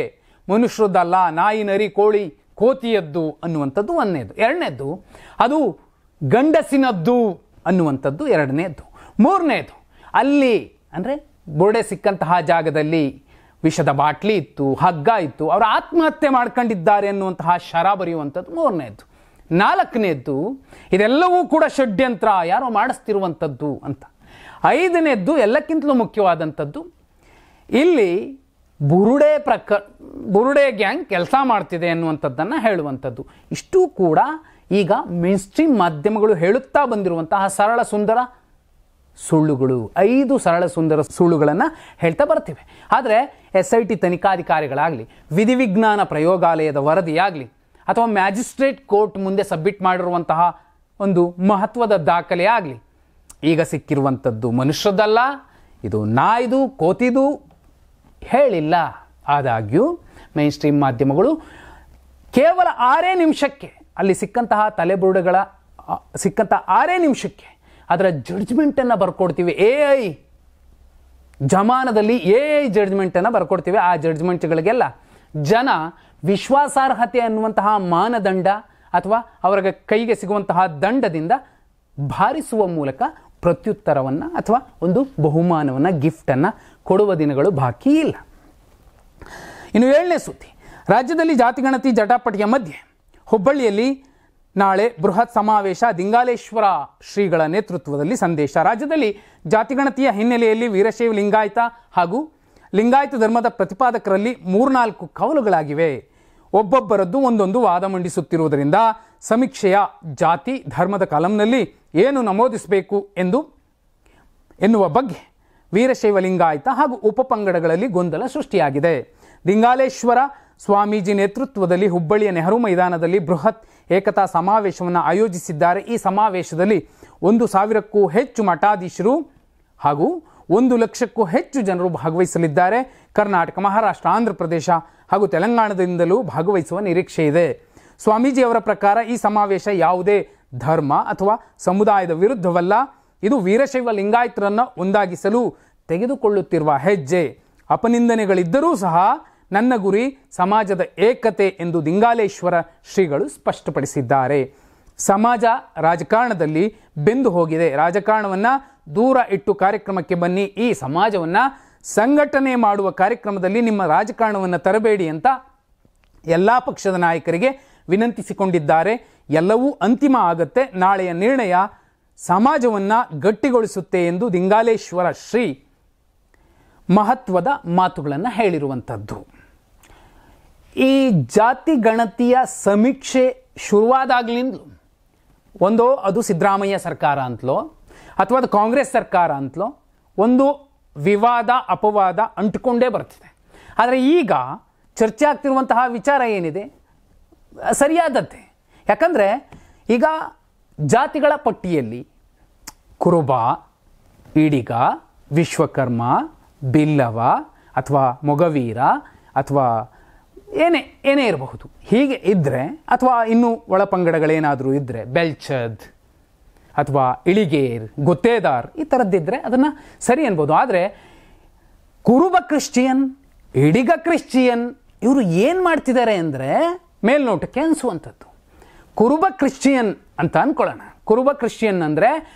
ಮನುಷ್ಯರದ್ದಲ್ಲ, ನಾಯಿ, ನರಿ, ಕೋಳಿ, ಕೋತಿಯದ್ದು ಅನ್ನುವಂಥದ್ದು 1ನೇದು. 2ನೇದು ಅದು ಗಂಡಸಿನದ್ದು ಅನ್ನುವಂಥದ್ದು 2ನೇದು. 3ನೇದು ಅಲ್ಲಿ ಅಂದರೆ ಬುರುಡೆ ಸಿಕ್ಕಂತಹ ಜಾಗದಲ್ಲಿ ವಿಷದ ಬಾಟ್ಲಿ ಇತ್ತು, ಹಗ್ಗ ಇತ್ತು, ಅವರು ಆತ್ಮಹತ್ಯೆ ಮಾಡ್ಕೊಂಡಿದ್ದಾರೆ ಅನ್ನುವಂತಹ ಶರ ಬರೆಯುವಂಥದ್ದು 3ನೇದು. 4ನೇದು ಇದೆಲ್ಲವೂ ಕೂಡ ಷಡ್ಯಂತ್ರ, ಯಾರೋ ಮಾಡಿಸ್ತಿರುವಂಥದ್ದು ಅಂತ. 5ನೇದ್ದು ಎಲ್ಲಕ್ಕಿಂತಲೂ ಮುಖ್ಯವಾದಂಥದ್ದು, ಇಲ್ಲಿ ಬುರುಡೆ ಗ್ಯಾಂಗ್ ಕೆಲಸ ಮಾಡ್ತಿದೆ ಅನ್ನುವಂಥದ್ದನ್ನು ಹೇಳುವಂಥದ್ದು. ಇಷ್ಟೂ ಕೂಡ ಈಗ ಮೇನ್ ಸ್ಟ್ರೀಮ್ ಮಾಧ್ಯಮಗಳು ಹೇಳುತ್ತಾ ಬಂದಿರುವಂತಹ ಸರಳ ಸುಂದರ ಸುಳ್ಳುಗಳು. 5 ಸರಳ ಸುಂದರ ಸುಳ್ಳುಗಳನ್ನು ಹೇಳ್ತಾ ಬರ್ತಿವೆ. ಆದರೆ SIT ತನಿಖಾಧಿಕಾರಿಗಳಾಗಲಿ, ವಿಧಿವಿಜ್ಞಾನ ಪ್ರಯೋಗಾಲಯದ ವರದಿಯಾಗಲಿ, ಅಥವಾ ಮ್ಯಾಜಿಸ್ಟ್ರೇಟ್ ಕೋರ್ಟ್ ಮುಂದೆ ಸಬ್ಮಿಟ್ ಮಾಡಿರುವಂತಹ ಒಂದು ಮಹತ್ವದ ದಾಖಲೆ ಆಗಲಿ, ಈಗ ಸಿಕ್ಕಿರುವಂಥದ್ದು ಮನುಷ್ಯರದ್ದಲ್ಲ, ಇದು ನಾಯ್ದು ಕೋತಿದು ಹೇಳಿಲ್ಲ. ಆದಾಗ್ಯೂ ಮೈನ್ ಸ್ಟ್ರೀಮ್ ಮಾಧ್ಯಮಗಳು ಕೇವಲ 6 ನಿಮಿಷಕ್ಕೆ ಅಲ್ಲಿ ಸಿಕ್ಕಂತಹ ತಲೆಬುರುಡೆಗಳ ಸಿಕ್ಕಂಥ 6 ನಿಮಿಷಕ್ಕೆ ಅದರ ಜಡ್ಜ್ಮೆಂಟನ್ನು ಬರ್ಕೊಡ್ತೀವಿ. AI ಜಮಾನದಲ್ಲಿ AI ಜಡ್ಜ್ಮೆಂಟನ್ನು ಬರ್ಕೊಡ್ತೀವಿ. ಆ ಜಡ್ಜ್ಮೆಂಟ್ಗಳಿಗೆಲ್ಲ ಜನ ವಿಶ್ವಾಸಾರ್ಹತೆ ಅನ್ನುವಂತಹ ಮಾನದಂಡ ಅಥವಾ ಅವರ ಕೈಗೆ ಸಿಗುವಂತಹ ದಂಡದಿಂದ ಭಾರಿಸುವ ಮೂಲಕ ಪ್ರತ್ಯುತ್ತರವನ್ನು ಅಥವಾ ಒಂದು ಬಹುಮಾನವನ್ನು ಗಿಫ್ಟನ್ನು ಕೊಡುವ ದಿನಗಳು ಬಾಕಿ ಇಲ್ಲ. ಇನ್ನು 7ನೇ ಸುದ್ದಿ, ರಾಜ್ಯದಲ್ಲಿ ಜಾತಿಗಣತಿ ಜಟಾಪಟಿಯ ಮಧ್ಯೆ ಹುಬ್ಬಳ್ಳಿಯಲ್ಲಿ ನಾಳೆ ಬೃಹತ್ ಸಮಾವೇಶ, ದಿಂಗಾಲೇಶ್ವರ ಶ್ರೀಗಳ ನೇತೃತ್ವದಲ್ಲಿ ಸಂದೇಶ. ರಾಜ್ಯದಲ್ಲಿ ಜಾತಿಗಣತಿಯ ಹಿನ್ನೆಲೆಯಲ್ಲಿ ವೀರಶೈವ ಲಿಂಗಾಯತ ಹಾಗೂ ಲಿಂಗಾಯತ ಧರ್ಮದ ಪ್ರತಿಪಾದಕರಲ್ಲಿ 3-4 ಕವಲುಗಳಾಗಿವೆ. ಒಬ್ಬೊಬ್ಬರದ್ದು ಒಂದೊಂದು ವಾದ ಮಂಡಿಸುತ್ತಿರುವುದರಿಂದ ಸಮೀಕ್ಷೆಯ ಜಾತಿ ಧರ್ಮದ ಕಾಲಂನಲ್ಲಿ ಏನು ನಮೂದಿಸಬೇಕು ಎನ್ನುವ ಬಗ್ಗೆ ವೀರಶೈವ ಲಿಂಗಾಯತ ಹಾಗೂ ಉಪಪಂಗಡಗಳಲ್ಲಿ ಗೊಂದಲ ಸೃಷ್ಟಿಯಾಗಿದೆ. ದಿಂಗಾಲೇಶ್ವರ ಸ್ವಾಮೀಜಿ ನೇತೃತ್ವದಲ್ಲಿ ಹುಬ್ಬಳ್ಳಿಯ ನೆಹರು ಮೈದಾನದಲ್ಲಿ ಬೃಹತ್ ಏಕತಾ ಸಮಾವೇಶವನ್ನು ಆಯೋಜಿಸಿದ್ದಾರೆ. ಈ ಸಮಾವೇಶದಲ್ಲಿ 1,000ಕ್ಕೂ ಹೆಚ್ಚು ಮಠಾಧೀಶರು ಹಾಗೂ 1 ಲಕ್ಷಕ್ಕೂ ಹೆಚ್ಚು ಜನರು ಭಾಗವಹಿಸಲಿದ್ದಾರೆ. ಕರ್ನಾಟಕ, ಮಹಾರಾಷ್ಟ್ರ, ಆಂಧ್ರ ಪ್ರದೇಶ ಹಾಗೂ ತೆಲಂಗಾಣದಿಂದಲೂ ಭಾಗವಹಿಸುವ ನಿರೀಕ್ಷೆ ಇದೆ. ಸ್ವಾಮೀಜಿಯವರ ಪ್ರಕಾರ ಈ ಸಮಾವೇಶ ಯಾವುದೇ ಧರ್ಮ ಅಥವಾ ಸಮುದಾಯದ ವಿರುದ್ಧವಲ್ಲ, ಇದು ವೀರಶೈವ ಲಿಂಗಾಯತರನ್ನು ಒಂದಾಗಿಸಲು ತೆಗೆದುಕೊಳ್ಳುತ್ತಿರುವ ಹೆಜ್ಜೆ. ಅಪನಿಂದನೆಗಳಿದ್ದರೂ ಸಹ ನನ್ನ ಗುರಿ ಸಮಾಜದ ಏಕತೆ ಎಂದು ದಿಂಗಾಲೇಶ್ವರ ಶ್ರೀಗಳು ಸ್ಪಷ್ಟಪಡಿಸಿದ್ದಾರೆ. ಸಮಾಜ ರಾಜಕಾರಣದಲ್ಲಿ ಬೆಂದು ಹೋಗಿದೆ. ರಾಜಕಾರಣವನ್ನು ದೂರ ಇಟ್ಟು ಕಾರ್ಯಕ್ರಮಕ್ಕೆ ಬನ್ನಿ. ಈ ಸಮಾಜವನ್ನು ಸಂಘಟನೆ ಮಾಡುವ ಕಾರ್ಯಕ್ರಮದಲ್ಲಿ ನಿಮ್ಮ ರಾಜಕಾರಣವನ್ನು ತರಬೇಡಿ ಅಂತ ಎಲ್ಲ ಪಕ್ಷದ ನಾಯಕರಿಗೆ ವಿನಂತಿಸಿಕೊಂಡಿದ್ದಾರೆ. ಎಲ್ಲವೂ ಅಂತಿಮ ಆಗತ್ತೆ. ನಾಳೆಯ ನಿರ್ಣಯ ಸಮಾಜವನ್ನು ಗಟ್ಟಿಗೊಳಿಸುತ್ತೆ ಎಂದು ದಿಂಗಾಲೇಶ್ವರ ಶ್ರೀ ಮಹತ್ವದ ಮಾತುಗಳನ್ನು ಹೇಳಿರುವಂಥದ್ದು. ಈ ಜಾತಿ ಗಣತಿಯ ಸಮೀಕ್ಷೆ ಶುರುವಾದಾಗಲಿಂದಲೂ ಒಂದೋ ಅದು ಸಿದ್ದರಾಮಯ್ಯ ಸರ್ಕಾರ ಅಂತಲೋ ಅಥವಾ ಅದು ಕಾಂಗ್ರೆಸ್ ಸರ್ಕಾರ ಅಂತಲೋ ಒಂದು ವಿವಾದ ಅಪವಾದ ಅಂಟಿಕೊಂಡೇ ಬರ್ತಿದೆ. ಆದರೆ ಈಗ ಚರ್ಚೆ ಆಗ್ತಿರುವಂತಹ ವಿಚಾರ ಏನಿದೆ ಸರಿಯಾದದ್ದೇ. ಯಾಕಂದರೆ ಈಗ ಜಾತಿಗಳ ಪಟ್ಟಿಯಲ್ಲಿ ಕುರುಬ, ಈಡಿಗ, ವಿಶ್ವಕರ್ಮ, ಬಿಲ್ಲವ ಅಥವಾ ಮೊಗವೀರ ಅಥವಾ ಏನೇ ಇರಬಹುದು. ಹೀಗೆ ಇದ್ದರೆ ಅಥವಾ ಇನ್ನೂ ಒಳಪಂಗಡಗಳೇನಾದರೂ ಇದ್ದರೆ ಬೆಲ್ಚದ್ ಅಥವಾ ಇಳಿಗೇರ್, ಗುತ್ತೇದಾರ್ ಈ ಥರದ್ದಿದ್ದರೆ ಅದನ್ನು ಸರಿ ಅನ್ಬೋದು. ಆದರೆ ಕುರುಬ ಕ್ರಿಶ್ಚಿಯನ್, ಈಡಿಗ ಕ್ರಿಶ್ಚಿಯನ್ ಇವರು ಏನು ಮಾಡ್ತಿದ್ದಾರೆ ಅಂದರೆ ಮೇಲ್ನೋಟಕ್ಕೆ ಅನಿಸುವಂಥದ್ದು. ಕುರುಬ ಕ್ರಿಶ್ಚಿಯನ್ ಅಂತ ಅಂದ್ಕೊಳ್ಳೋಣ. ಕುರುಬ ಕ್ರಿಶ್ಚಿಯನ್ ಅಂದರೆ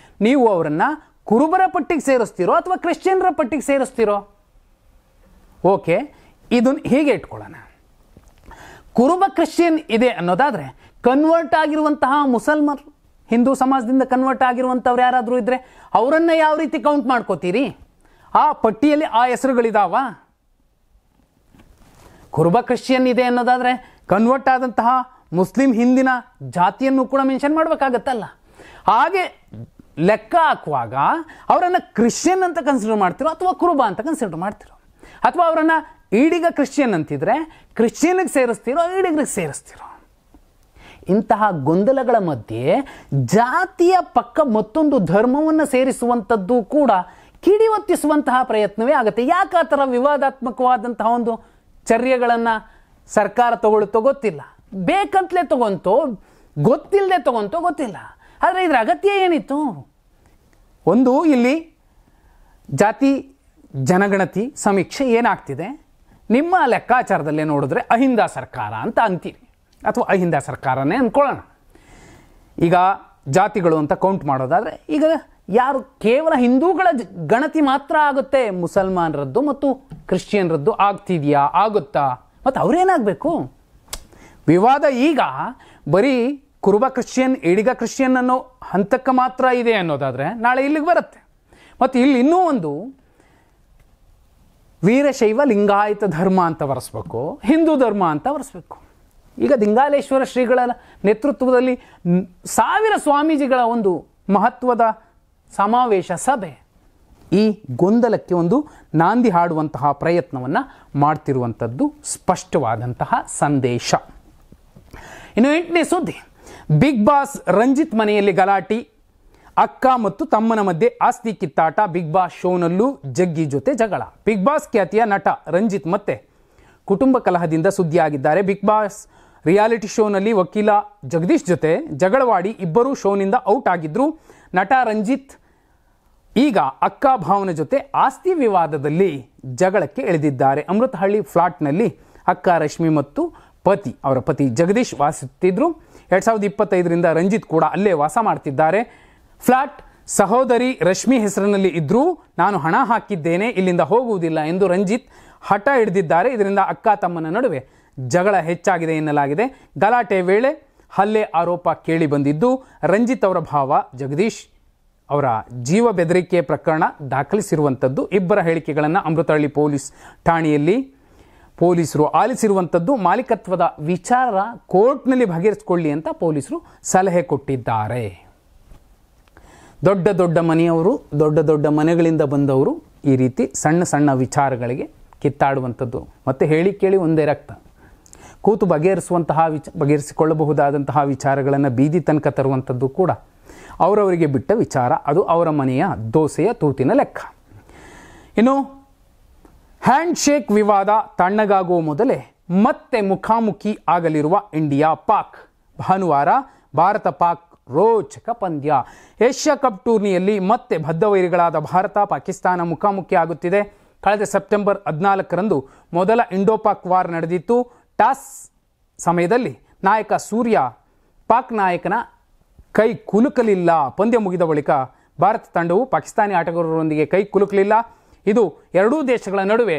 ನೀವು ಅವರನ್ನು ಕುರುಬರ ಪಟ್ಟಿಗೆ ಸೇರಿಸ್ತೀರೋ ಅಥವಾ ಕ್ರಿಶ್ಚಿಯನ್ರ ಪಟ್ಟಿಗೆ ಸೇರಿಸ್ತೀರೋ? ಓಕೆ, ಇದನ್ನು ಹೀಗೆ ಇಟ್ಕೊಳ್ಳೋಣ. ಕುರುಬ ಕ್ರಿಶ್ಚಿಯನ್ ಇದೆ ಅನ್ನೋದಾದರೆ ಕನ್ವರ್ಟ್ ಆಗಿರುವಂತಹ ಮುಸಲ್ಮಾನರು, ಹಿಂದೂ ಸಮಾಜದಿಂದ ಕನ್ವರ್ಟ್ ಆಗಿರುವಂಥವ್ರು ಯಾರಾದರೂ ಇದ್ದರೆ ಅವರನ್ನು ಯಾವ ರೀತಿ ಕೌಂಟ್ ಮಾಡ್ಕೋತೀರಿ? ಆ ಪಟ್ಟಿಯಲ್ಲಿ ಆ ಹೆಸರುಗಳಿದಾವ? ಕುರುಬ ಕ್ರಿಶ್ಚಿಯನ್ ಇದೆ ಅನ್ನೋದಾದರೆ ಕನ್ವರ್ಟ್ ಆದಂತಹ ಮುಸ್ಲಿಂ ಹಿಂದಿನ ಜಾತಿಯನ್ನು ಕೂಡ ಮೆನ್ಷನ್ ಮಾಡಬೇಕಾಗತ್ತಲ್ಲ. ಹಾಗೆ ಲೆಕ್ಕ ಹಾಕುವಾಗ ಅವರನ್ನು ಕ್ರಿಶ್ಚಿಯನ್ ಅಂತ ಕನ್ಸಿಡರ್ ಮಾಡ್ತಿರೋ ಅಥವಾ ಕುರುಬ ಅಂತ ಕನ್ಸಿಡರ್ ಮಾಡ್ತಿರೋ? ಅಥವಾ ಅವರನ್ನು ಈಡಿಗ ಕ್ರಿಶ್ಚಿಯನ್ ಅಂತಿದ್ರೆ ಕ್ರಿಶ್ಚಿಯನ್ಗೆ ಸೇರಿಸ್ತಿರೋ ಈಡಿಗ್ರಿಗೆ ಸೇರಿಸ್ತಿರೋ? ಇಂತಹ ಗೊಂದಲಗಳ ಮಧ್ಯೆ ಜಾತಿಯ ಪಕ್ಕ ಮತ್ತೊಂದು ಧರ್ಮವನ್ನು ಸೇರಿಸುವಂಥದ್ದು ಕೂಡ ಕಿಡಿವತ್ತಿಸುವಂತಹ ಪ್ರಯತ್ನವೇ ಆಗುತ್ತೆ. ಯಾಕೆ ಆ ಥರ ವಿವಾದಾತ್ಮಕವಾದಂತಹ ಒಂದು ಚರ್ಯೆಗಳನ್ನು ಸರ್ಕಾರ ತಗೊಳ್ತೋ ಗೊತ್ತಿಲ್ಲ. ಬೇಕಂತಲೇ ತಗೊಂತೋ ಗೊತ್ತಿಲ್ಲದೆ ತಗೊಂತೋ ಗೊತ್ತಿಲ್ಲ. ಆದರೆ ಇದರ ಅಗತ್ಯ ಏನಿತ್ತು? ಒಂದು, ಇಲ್ಲಿ ಜಾತಿ ಜನಗಣತಿ ಸಮೀಕ್ಷೆ ಏನಾಗ್ತಿದೆ, ನಿಮ್ಮ ಲೆಕ್ಕಾಚಾರದಲ್ಲೇ ನೋಡಿದ್ರೆ ಅಹಿಂದ ಸರ್ಕಾರ ಅಂತ ಅಂತೀರಿ ಅಥವಾ ಅಹಿಂದ ಸರ್ಕಾರನೇ ಅಂದ್ಕೊಳ್ಳೋಣ. ಈಗ ಜಾತಿಗಳು ಅಂತ ಕೌಂಟ್ ಮಾಡೋದಾದರೆ ಈಗ ಯಾರು ಕೇವಲ ಹಿಂದೂಗಳ ಗಣತಿ ಮಾತ್ರ ಆಗುತ್ತೆ, ಮುಸಲ್ಮಾನರದ್ದು ಮತ್ತು ಕ್ರಿಶ್ಚಿಯನ್ರದ್ದು ಆಗ್ತಿದೆಯಾ, ಆಗುತ್ತಾ? ಮತ್ತು ಅವರೇನಾಗಬೇಕು? ವಿವಾದ ಈಗ ಬರೀ ಕುರುಬ ಕ್ರಿಶ್ಚಿಯನ್, ಈಡಿಗ ಕ್ರಿಶ್ಚಿಯನ್ ಅನ್ನೋ ಹಂತಕ್ಕೆ ಮಾತ್ರ ಇದೆ ಅನ್ನೋದಾದರೆ ನಾಳೆ ಇಲ್ಲಿಗೆ ಬರುತ್ತೆ. ಮತ್ತು ಇಲ್ಲಿ ಇನ್ನೂ ಒಂದು ವೀರಶೈವ ಲಿಂಗಾಯತ ಧರ್ಮ ಅಂತ ಬರೆಸ್ಬೇಕು, ಹಿಂದೂ ಧರ್ಮ ಅಂತ ಬರೆಸ್ಬೇಕು. ಈಗ ದಿಂಗಾಲೇಶ್ವರ ಶ್ರೀಗಳ ನೇತೃತ್ವದಲ್ಲಿ 1000 ಸ್ವಾಮೀಜಿಗಳ ಒಂದು ಮಹತ್ವದ ಸಮಾವೇಶ ಸಭೆ ಈ ಗೊಂದಲಕ್ಕೆ ಒಂದು ನಾಂದಿ ಹಾಡುವಂತಹ ಪ್ರಯತ್ನವನ್ನು ಮಾಡ್ತಿರುವಂಥದ್ದು ಸ್ಪಷ್ಟವಾದಂತಹ ಸಂದೇಶ. ಇನ್ನು 8ನೇ ಸುದ್ದಿ, ಬಿಗ್ ಬಾಸ್ ರಂಜಿತ್ ಮನೆಯಲ್ಲಿ ಗಲಾಟಿ, ಅಕ್ಕ ಮತ್ತು ತಮ್ಮನ ಮಧ್ಯೆ ಆಸ್ತಿ ಕಿತ್ತಾಟ, ಬಿಗ್ ಬಾಸ್ ಶೋನಲ್ಲೂ ಜಗ್ಗಿ ಜೊತೆ ಜಗಳ. ಬಿಗ್ ಬಾಸ್ ಖ್ಯಾತಿಯ ನಟ ರಂಜಿತ್ ಮತ್ತೆ ಕುಟುಂಬ ಕಲಹದಿಂದ ಸುದ್ದಿಯಾಗಿದ್ದಾರೆ. ಬಿಗ್ ಬಾಸ್ ರಿಯಾಲಿಟಿ ಶೋನಲ್ಲಿ ವಕೀಲ ಜಗದೀಶ್ ಜೊತೆ ಜಗಳವಾಡಿ ಇಬ್ಬರೂ ಶೋನಿಂದ ಔಟ್ ಆಗಿದ್ರು. ನಟ ರಂಜಿತ್ ಈಗ ಅಕ್ಕ ಭಾವನ ಜೊತೆ ಆಸ್ತಿ ವಿವಾದದಲ್ಲಿ ಜಗಳಕ್ಕೆ ಇಳಿದಿದ್ದಾರೆ. ಅಮೃತಹಳ್ಳಿ ಫ್ಲಾಟ್ನಲ್ಲಿ ಅಕ್ಕ ರಶ್ಮಿ ಮತ್ತು ಅವರ ಪತಿ ಜಗದೀಶ್ ವಾಸಿಸುತ್ತಿದ್ರು. 2025ರಿಂದ ರಂಜಿತ್ ಕೂಡ ಅಲ್ಲೇ ವಾಸ ಮಾಡ್ತಿದ್ದಾರೆ. ಫ್ಲಾಟ್ ಸಹೋದರಿ ರಶ್ಮಿ ಹೆಸರಿನಲ್ಲಿ ಇದ್ರೂ ನಾನು ಹಣ ಹಾಕಿದ್ದೇನೆ, ಇಲ್ಲಿಂದ ಹೋಗುವುದಿಲ್ಲ ಎಂದು ರಂಜಿತ್ ಹಠ ಹಿಡಿದಿದ್ದಾರೆ. ಇದರಿಂದ ಅಕ್ಕ ತಮ್ಮನ ನಡುವೆ ಜಗಳ ಹೆಚ್ಚಾಗಿದೆ ಎನ್ನಲಾಗಿದೆ. ಗಲಾಟೆ ವೇಳೆ ಹಲ್ಲೆ ಆರೋಪ ಕೇಳಿ ಬಂದಿದ್ದು ರಂಜಿತ್ ಅವರ ಭಾವ ಜಗದೀಶ್ ಅವರ ಜೀವ ಬೆದರಿಕೆ ಪ್ರಕರಣ ದಾಖಲಿಸಿರುವಂಥದ್ದು. ಇಬ್ಬರ ಹೇಳಿಕೆಗಳನ್ನು ಅಮೃತಹಳ್ಳಿ ಪೊಲೀಸ್ ಠಾಣೆಯಲ್ಲಿ ಪೊಲೀಸರು ಆಲಿಸಿರುವಂಥದ್ದು. ಮಾಲೀಕತ್ವದ ವಿಚಾರ ಕೋರ್ಟ್ನಲ್ಲಿ ಬಗೆಹರಿಸಿಕೊಳ್ಳಿ ಅಂತ ಪೊಲೀಸರು ಸಲಹೆ ಕೊಟ್ಟಿದ್ದಾರೆ. ದೊಡ್ಡ ದೊಡ್ಡ ಮನೆಯವರು, ದೊಡ್ಡ ದೊಡ್ಡ ಮನೆಗಳಿಂದ ಬಂದವರು ಈ ರೀತಿ ಸಣ್ಣ ಸಣ್ಣ ವಿಚಾರಗಳಿಗೆ ಕಿತ್ತಾಡುವಂಥದ್ದು. ಮತ್ತು ಹೇಳಿ ಕೇಳಿ ಒಂದೇ ರಕ್ತ. ಕೂತು ಬಗೆಹರಿಸಿಕೊಳ್ಳಬಹುದಾದಂತಹ ವಿಚಾರಗಳನ್ನು ಬೀದಿ ತನಕ ತರುವಂಥದ್ದು ಕೂಡ ಅವರವರಿಗೆ ಬಿಟ್ಟ ವಿಚಾರ. ಅದು ಅವರ ಮನೆಯ ದೋಸೆಯ ತೂತಿನ ಲೆಕ್ಕ. ಇನ್ನು ಹ್ಯಾಂಡ್ ಶೇಕ್ ವಿವಾದ ತಣ್ಣಗಾಗುವ ಮೊದಲೇ ಮತ್ತೆ ಮುಖಾಮುಖಿ ಆಗಲಿರುವ ಇಂಡಿಯಾ ಪಾಕ್. ಭಾನುವಾರ ಭಾರತ ಪಾಕ್ ರೋಚಕ ಪಂದ್ಯ. ಏಷ್ಯಾ ಕಪ್ ಟೂರ್ನಿಯಲ್ಲಿ ಮತ್ತೆ ಬದ್ಧವೈರಿಗಳಾದ ಭಾರತ ಪಾಕಿಸ್ತಾನ ಮುಖಾಮುಖಿ ಆಗುತ್ತಿದೆ. ಕಳೆದ ಸೆಪ್ಟೆಂಬರ್ 14ರಂದು ಮೊದಲ ಇಂಡೋ ಪಾಕ್ ವಾರ್ ನಡೆದಿತ್ತು. ಟಾಸ್ ಸಮಯದಲ್ಲಿ ನಾಯಕ ಸೂರ್ಯ ಪಾಕ್ ನಾಯಕನ ಕೈ ಕುಲುಕಲಿಲ್ಲ. ಪಂದ್ಯ ಮುಗಿದ ಬಳಿಕ ಭಾರತ ತಂಡವು ಪಾಕಿಸ್ತಾನಿ ಆಟಗಾರರೊಂದಿಗೆ ಕೈ ಕುಲುಕಲಿಲ್ಲ. ಇದು ಎರಡೂ ದೇಶಗಳ ನಡುವೆ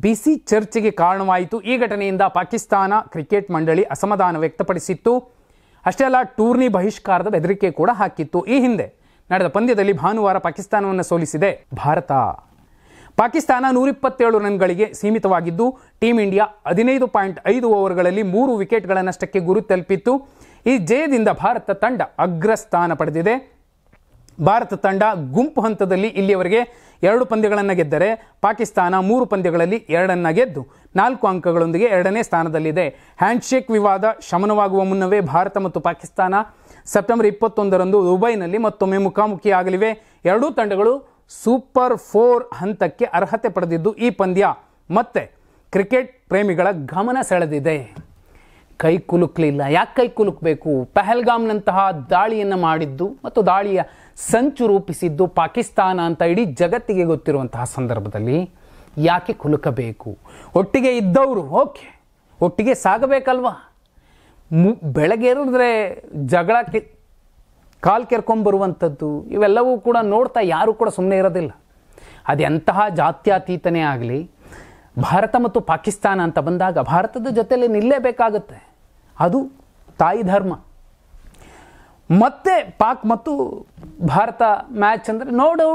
ಬಿಸಿ ಚರ್ಚೆಗೆ ಕಾರಣವಾಯಿತು. ಈ ಘಟನೆಯಿಂದ ಪಾಕಿಸ್ತಾನ ಕ್ರಿಕೆಟ್ ಮಂಡಳಿ ಅಸಮಾಧಾನ ವ್ಯಕ್ತಪಡಿಸಿತ್ತು. ಅಷ್ಟೇ ಅಲ್ಲ, ಟೂರ್ನಿ ಬಹಿಷ್ಕಾರದ ಬೆದರಿಕೆ ಕೂಡ ಹಾಕಿತ್ತು. ಈ ಹಿಂದೆ ನಡೆದ ಪಂದ್ಯದಲ್ಲಿ ಭಾನುವಾರ ಪಾಕಿಸ್ತಾನವನ್ನು ಸೋಲಿಸಿದೆ ಭಾರತ. ಪಾಕಿಸ್ತಾನ 127 ರನ್ಗಳಿಗೆ ಸೀಮಿತವಾಗಿದ್ದು ಟೀಂ ಇಂಡಿಯಾ 15.5 ಓವರ್ಗಳಲ್ಲಿ 3 ವಿಕೆಟ್ಗಳ ನಷ್ಟಕ್ಕೆ ಗುರಿ ತಲುಪಿತ್ತು. ಈ ಜಯದಿಂದ ಭಾರತ ತಂಡ ಅಗ್ರಸ್ಥಾನ ಪಡೆದಿದೆ. ಭಾರತ ತಂಡ ಗುಂಪು ಹಂತದಲ್ಲಿ ಇಲ್ಲಿಯವರೆಗೆ 2 ಪಂದ್ಯಗಳನ್ನು ಗೆದ್ದರೆ ಪಾಕಿಸ್ತಾನ 3 ಪಂದ್ಯಗಳಲ್ಲಿ 2 ಗೆದ್ದು 4 ಅಂಕಗಳೊಂದಿಗೆ 2ನೇ ಸ್ಥಾನದಲ್ಲಿದೆ. ಹ್ಯಾಂಡ್ಶೇಕ್ ವಿವಾದ ಶಮನವಾಗುವ ಮುನ್ನವೇ ಭಾರತ ಮತ್ತು ಪಾಕಿಸ್ತಾನ ಸೆಪ್ಟೆಂಬರ್ 21ರಂದು ದುಬೈನಲ್ಲಿ ಮತ್ತೊಮ್ಮೆ ಮುಖಾಮುಖಿಯಾಗಲಿವೆ. ಎರಡೂ ತಂಡಗಳು ಸೂಪರ್ 4 ಹಂತಕ್ಕೆ ಅರ್ಹತೆ ಪಡೆದಿದ್ದು ಈ ಪಂದ್ಯ ಮತ್ತೆ ಕ್ರಿಕೆಟ್ ಪ್ರೇಮಿಗಳ ಗಮನ ಸೆಳೆದಿದೆ. ಕೈ ಕುಲುಕಲಿಲ್ಲ. ಯಾಕೆ ಕೈ ಕುಲುಕಬೇಕು? ಪಹಲ್ಗಾಮ್ನಂತಹ ದಾಳಿಯನ್ನು ಮಾಡಿದ್ದು ಮತ್ತು ದಾಳಿಯ ಸಂಚು ರೂಪಿಸಿದ್ದು ಪಾಕಿಸ್ತಾನ ಅಂತ ಇಡೀ ಜಗತ್ತಿಗೆ ಗೊತ್ತಿರುವಂತಹ ಸಂದರ್ಭದಲ್ಲಿ ಯಾಕೆ ಕುಲುಕಬೇಕು? ಒಟ್ಟಿಗೆ ಇದ್ದವರು ಓಕೆ, ಒಟ್ಟಿಗೆ ಸಾಗಬೇಕಲ್ವಾ? ಬೆಳಗ್ಗೆ ಇರಿದ್ರೆ ಜಗಳ ಕಾಲು ಕೆರ್ಕೊಂಬರುವಂಥದ್ದು ಇವೆಲ್ಲವೂ ಕೂಡ ನೋಡ್ತಾ ಯಾರೂ ಕೂಡ ಸುಮ್ಮನೆ ಇರೋದಿಲ್ಲ. ಅದೆಂತಹ ಜಾತ್ಯತೀತನೇ ಆಗಲಿ, ಭಾರತ ಮತ್ತು ಪಾಕಿಸ್ತಾನ ಅಂತ ಬಂದಾಗ ಭಾರತದ ಜೊತೆಯಲ್ಲಿ ನಿಲ್ಲೇಬೇಕಾಗುತ್ತೆ. ಅದು ತಾಯಿ ಧರ್ಮ. ಮತ್ತೆ ಪಾಕ್ ಮತ್ತು ಭಾರತ ಮ್ಯಾಚ್ ಅಂದರೆ ನೋಡು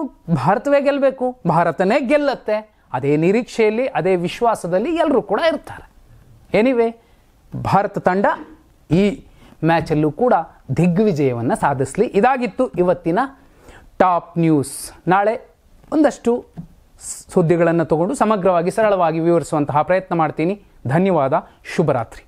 ಭಾರತವೇ ಗೆಲ್ಲಬೇಕು, ಭಾರತನೇ ಗೆಲ್ಲತ್ತೆ, ಅದೇ ನಿರೀಕ್ಷೆಯಲ್ಲಿ ಅದೇ ವಿಶ್ವಾಸದಲ್ಲಿ ಎಲ್ಲರೂ ಕೂಡ ಇರ್ತಾರೆ. ಎನಿವೆ, ಭಾರತ ತಂಡ ಈ ಮ್ಯಾಚಲ್ಲೂ ಕೂಡ ದಿಗ್ವಿಜಯವನ್ನು ಸಾಧಿಸಲಿ. ಇದಾಗಿತ್ತು ಇವತ್ತಿನ ಟಾಪ್ ನ್ಯೂಸ್. ನಾಳೆ ಒಂದಷ್ಟು ಸುದ್ದಿಗಳನ್ನು ತಗೊಂಡು ಸಮಗ್ರವಾಗಿ ಸರಳವಾಗಿ ವಿವರಿಸುವಂತಹ ಪ್ರಯತ್ನ ಮಾಡ್ತೀನಿ. ಧನ್ಯವಾದ. ಶುಭರಾತ್ರಿ.